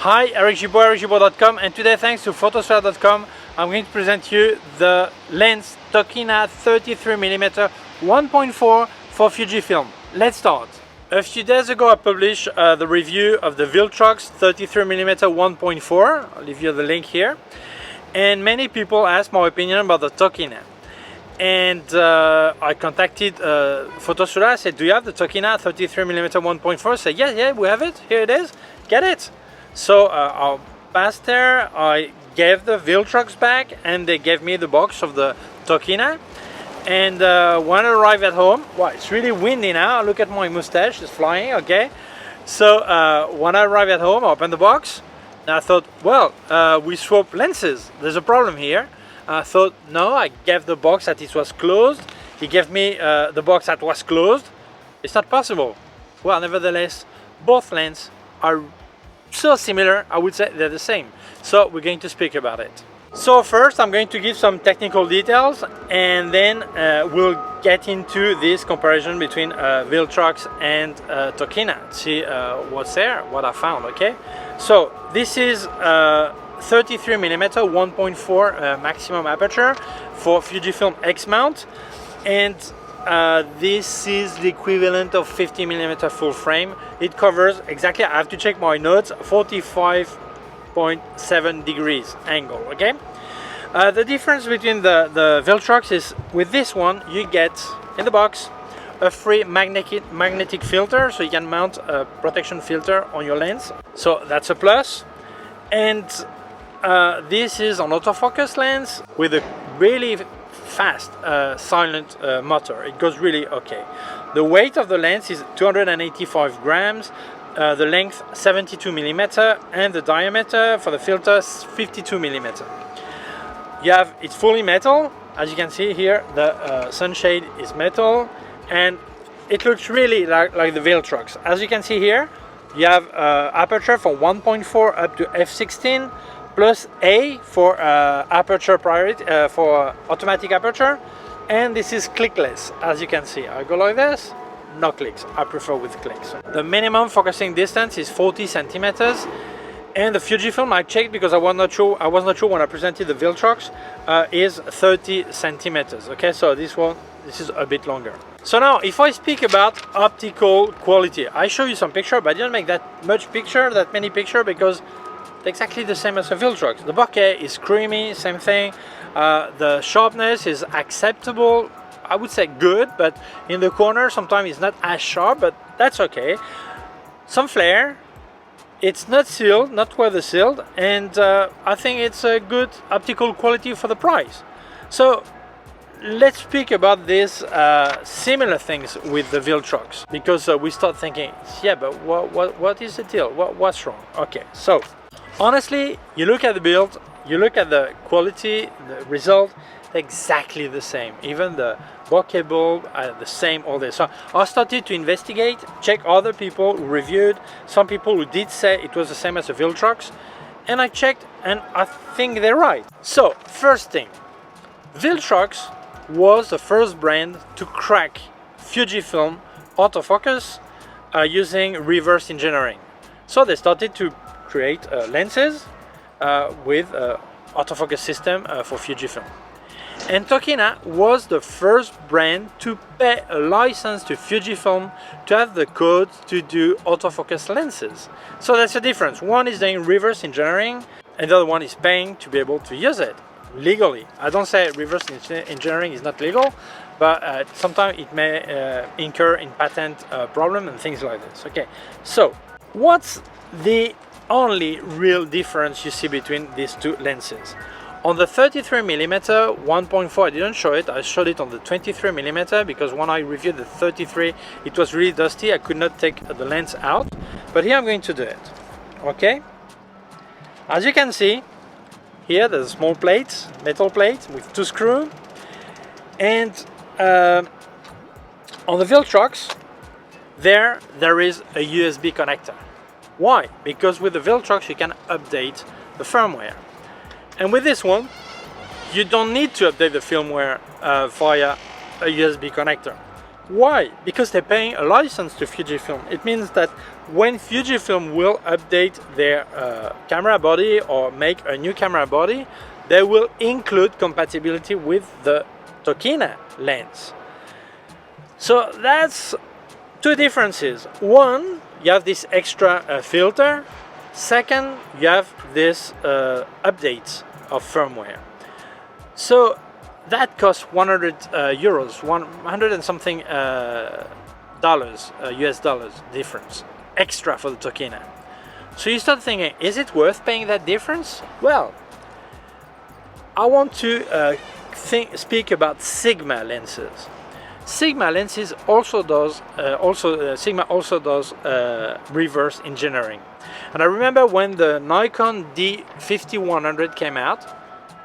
Hi, Eric Gibaud, Gibaud.com, and today, thanks to Photosfera.com, I'm going to present you the lens Tokina 33mm 1.4 for Fujifilm. Let's start. A few days ago I published the review of the Viltrox 33mm 1.4. I'll leave you the link here. And many people asked my opinion about the Tokina. And I contacted Photosfera. I said, do you have the Tokina 33mm 1.4? Say, yeah, we have it. Here it is. Get it. So I passed there, I gave the Viltrox back, and they gave me the box of the Tokina. And when I arrived at home, well, it's really windy now. Look at my mustache, it's flying, okay? So when I arrived at home, I opened the box, and I thought, well, we swap lenses. There's a problem here. I thought, no, I gave the box that it was closed. He gave me the box that was closed. It's not possible. Well, nevertheless, both lenses are so similar, I would say they're the same. So we're going to speak about it. So first I'm going to give some technical details, and then we'll get into this comparison between Viltrox and Tokina. See what's there, what I found, okay? So this is 33mm 1.4 maximum aperture for Fujifilm X mount, and this is the equivalent of 50mm full frame. It covers exactly, I have to check my notes, 45.7 degrees angle, okay? The difference between the Viltrox is, with this one you get in the box a free magnetic filter, so you can mount a protection filter on your lens, so that's a plus. And this is an autofocus lens with a really fast silent motor. It goes really okay. The weight of the lens is 285 grams, the length 72mm, and the diameter for the filter is 52mm. It's fully metal. As you can see here, the sunshade is metal, and it looks really like the Viltrox. As you can see here, you have aperture from 1.4 up to f16, plus A for aperture priority, for automatic aperture, and this is clickless. As you can see, I go like this, no clicks. I prefer with clicks. The minimum focusing distance is 40 centimeters, and the Fujifilm, I checked because I was not sure when I presented the Viltrox, is 30 centimeters. Okay, so this is a bit longer. So now, if I speak about optical quality, I show you some picture, but I didn't make that many picture, because it's exactly the same as the Viltrox. The bokeh is creamy, same thing. The sharpness is acceptable, I would say good, but in the corner sometimes it's not as sharp, but that's okay. Some flare. It's not sealed, not weather sealed, and I think it's a good optical quality for the price. So let's speak about these similar things with the Viltrox, because we start thinking, yeah, but what is the deal? What's wrong? Okay, so honestly, you look at the build, you look at the quality, the result, exactly the same. Even the bokeh bulb are the same, all this. So I started to investigate, check other people who reviewed, some people who did say it was the same as the Viltrox, and I checked, and I think they're right. So first thing, Viltrox was the first brand to crack Fujifilm autofocus using reverse engineering. So they started to create lenses with autofocus system for Fujifilm. And Tokina was the first brand to pay a license to Fujifilm to have the code to do autofocus lenses. So that's the difference. One is doing reverse engineering, and the other one is paying to be able to use it legally. I don't say reverse engineering is not legal, but sometimes it may incur in patent problem and things like this. Okay, so what's the only real difference you see between these two lenses? On the 33mm 1.4, I didn't show it, I showed it on the 23mm, because when I reviewed the 33, it was really dusty, I could not take the lens out, but here I'm going to do it. Okay, as you can see, here there's a small plate, metal plate with two screws, and on the Viltrox, there is a USB connector. Why? Because with the Viltrox you can update the firmware. And with this one, you don't need to update the firmware via a USB connector. Why? Because they're paying a license to Fujifilm. It means that when Fujifilm will update their camera body or make a new camera body, they will include compatibility with the Tokina lens. So that's two differences. One, you have this extra filter. Second, you have this update of firmware. So that costs 100 euros, 100 and something dollars, US dollars difference, extra for the Tokina. So you start thinking, is it worth paying that difference? Well, I want to speak about Sigma lenses. Sigma lenses also does Sigma also does reverse engineering. And I remember when the Nikon D5100 came out,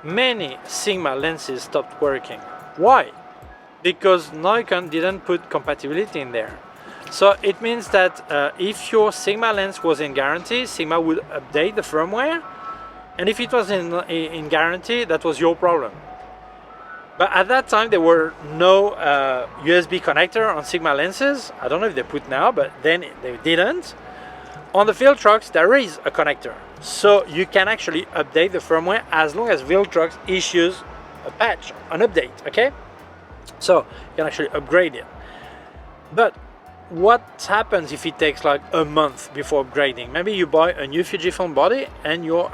many Sigma lenses stopped working. Why? Because Nikon didn't put compatibility in there. So it means that if your Sigma lens was in guarantee, Sigma would update the firmware, and if it was in guarantee, that was your problem. But at that time there were no USB connector on Sigma lenses. I don't know if they put now, but then they didn't. On the Viltrox there is a connector, so you can actually update the firmware as long as Viltrox issues a patch, an update, okay? So you can actually upgrade it. But what happens if it takes like a month before upgrading? Maybe you buy a new Fujifilm body and your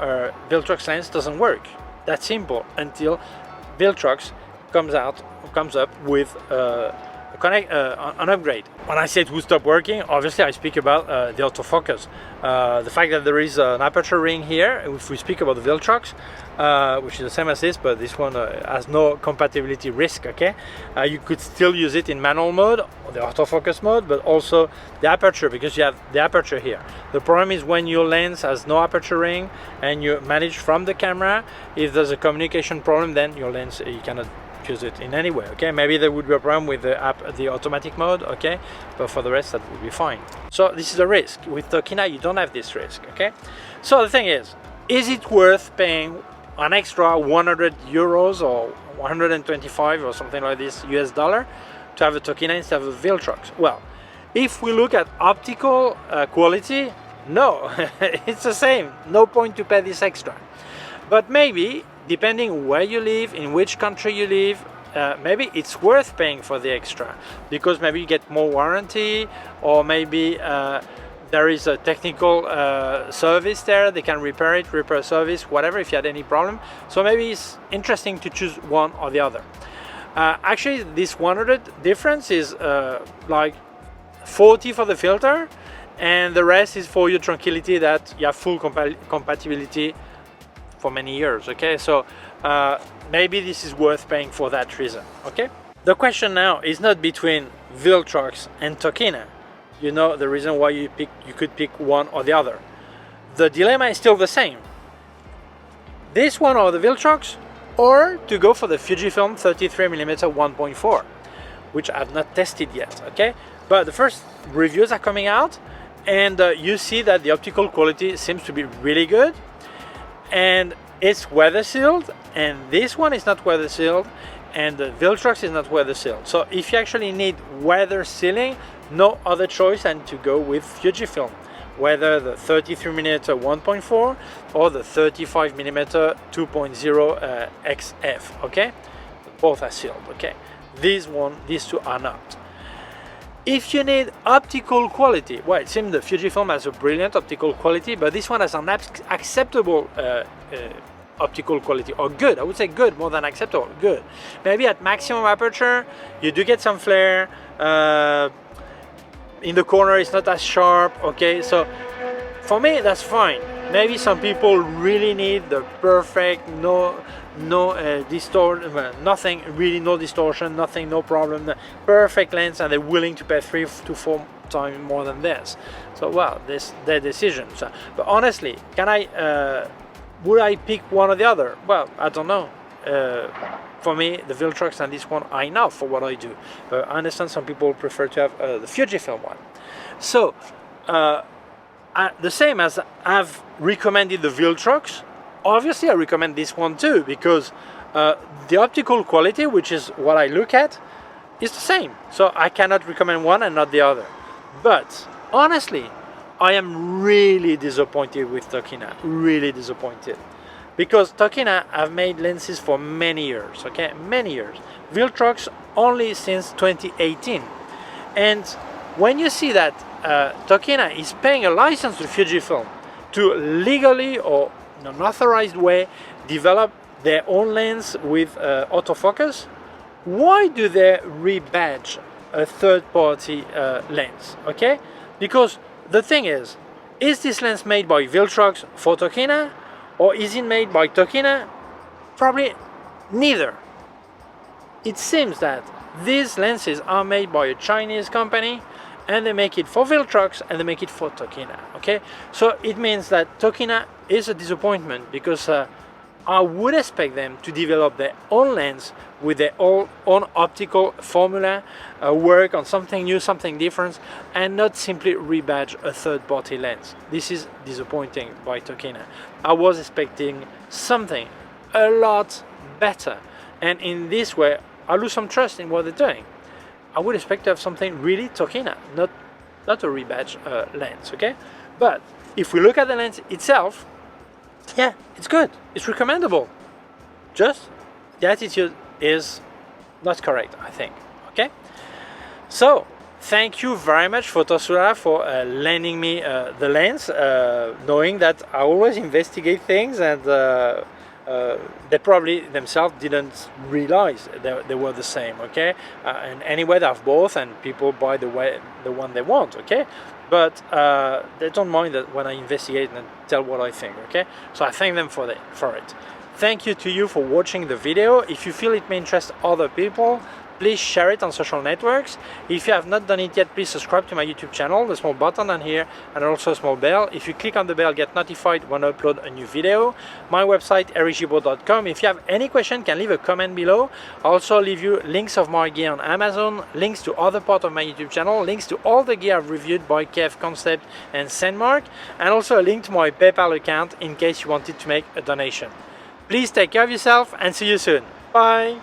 Viltrox lens doesn't work. That's simple until Viltrox comes up with an upgrade. When I say it will stop working, obviously I speak about the autofocus. The fact that there is an aperture ring here, if we speak about the Viltrox, which is the same as this, but this one has no compatibility risk, okay? You could still use it in manual mode, or the autofocus mode, but also the aperture, because you have the aperture here. The problem is when your lens has no aperture ring and you manage from the camera, if there's a communication problem, then your lens, you cannot use it in any way, okay? Maybe there would be a problem with the automatic mode, okay? But for the rest, that would be fine. So this is a risk. With Tokina, you don't have this risk, okay? So the thing is it worth paying an extra 100 euros or 125 or something like this US dollar to have a Tokina instead of a Viltrox? Well, if we look at optical quality, no, it's the same. No point to pay this extra. But maybe, depending where you live, in which country you live, maybe it's worth paying for the extra, because maybe you get more warranty, or maybe there is a technical service there, they can repair service, whatever, if you had any problem. So maybe it's interesting to choose one or the other. Actually, this 100 difference is like 40 for the filter, and the rest is for your tranquility that you have full compatibility for many years, okay? So maybe this is worth paying for that reason, okay? The question now is not between Viltrox and Tokina. You know the reason why you could pick one or the other. The dilemma is still the same. This one or the Viltrox, or to go for the Fujifilm 33mm 1.4, which I've not tested yet, okay? But the first reviews are coming out, and you see that the optical quality seems to be really good, and it's weather sealed, and this one is not weather sealed, and the Viltrox is not weather sealed. So if you actually need weather sealing, no other choice than to go with Fujifilm, whether the 33mm 1.4 or the 35mm 2.0 XF, okay? Both are sealed, okay? These two are not. If you need optical quality, well, it seems the Fujifilm has a brilliant optical quality, but this one has an acceptable optical quality, or good. I would say good, more than acceptable, good. Maybe at maximum aperture, you do get some flare. In the corner, it's not as sharp, okay? So for me, that's fine. Maybe some people really need the perfect, no distortion, nothing, really no distortion, nothing, no problem, perfect lens, and they're willing to pay 3 to 4 times more than this. So well, this their decision. So, but honestly, would I pick one or the other? Well, I don't know. For me, the Viltrox and this one are enough for what I do. But I understand some people prefer to have the Fujifilm one. So the same as I've recommended the Viltrox, obviously I recommend this one too, because the optical quality, which is what I look at, is the same. So I cannot recommend one and not the other. But honestly, I am really disappointed with Tokina, really disappointed. Because Tokina have made lenses for many years, okay, many years. Viltrox only since 2018. And when you see that Tokina is paying a license to Fujifilm to legally or in an authorized way develop their own lens with autofocus, why do they rebadge a third-party lens? Okay, because the thing is this lens made by Viltrox for Tokina, or is it made by Tokina? Probably neither. It seems that these lenses are made by a Chinese company, and they make it for Viltrox and they make it for Tokina. Okay, so it means that Tokina is a disappointment, because I would expect them to develop their own lens with their own optical formula, work on something new, something different, and not simply rebadge a third-party lens. This is disappointing by Tokina. I was expecting something a lot better, and in this way I lose some trust in what they're doing. I would expect to have something really Tokina, not a rebadge lens, okay? But if we look at the lens itself, yeah, it's good, it's recommendable. Just the attitude is not correct, I think, okay? So, thank you very much Photosura for lending me the lens, knowing that I always investigate things, and they probably themselves didn't realize they were the same, okay? And anyway, they have both, and people buy the one they want, okay? But they don't mind that when I investigate and tell what I think, okay? So I thank them for it. Thank you to you for watching the video. If you feel it may interest other people, please share it on social networks. If you have not done it yet, please subscribe to my YouTube channel, the small button down here, and also a small bell. If you click on the bell, get notified when I upload a new video. My website, Gibaud.com. If you have any question, can leave a comment below. I'll also leave you links of my gear on Amazon, links to other parts of my YouTube channel, links to all the gear I've reviewed by K&F Concept and Sandmark, and also a link to my PayPal account in case you wanted to make a donation. Please take care of yourself and see you soon. Bye!